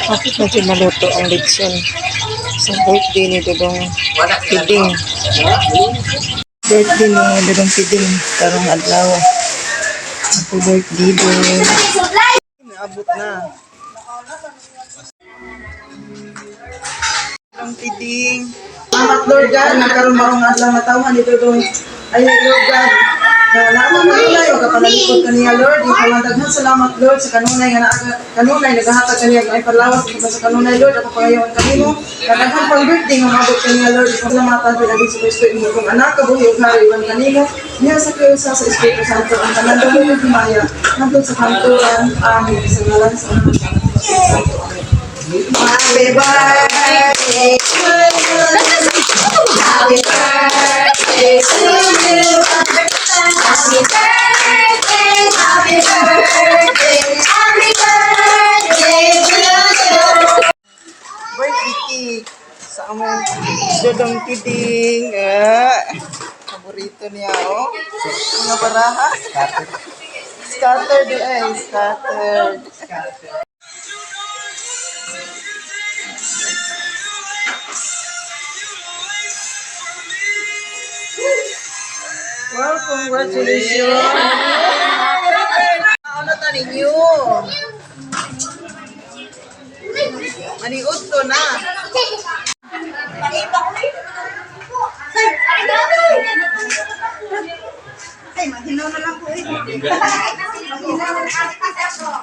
Bakit natin maluto ang lechon sa birthday ni Dudong Piding? Birthday ni Dudong Piding, karong adlaw. Happy birthday, Dudong. Naabot na. Dudong Piding. Salamat Lord God, nagkaroon marong adlaw na tawhan dito doon. Ay Lord God, na naman kanunay o kapanalikod kaniya Lord. Yung palandaghan salamat Lord sa kanunay nga kanunay naghahatag kaniya ay palawas sa kanunay Lord. Ako pangayon kanimo. Kadaghan pang birthday nga mabot kaniya Lord. Salamatan pinagin sa Kristo imong anak kabuhi ug hari iban kanimo. Niya sa Kristo sa Espiritu Santo ang tanan daw ng himaya nandun sa kanturan. Amen. Sa ngalan sa Santo. Happy birthday to you. Happy birthday to you. Happy birthday, happy birthday, happy birthday to you. Birthday cake sa among Dudong Piding. Paborito niya, oh. Mga baraha. Scattered scattered. Well, congratulations! Ano ta ninyo? Maniud ko na. Ay, mahinaw na lang po eh. Mahinaw na lang.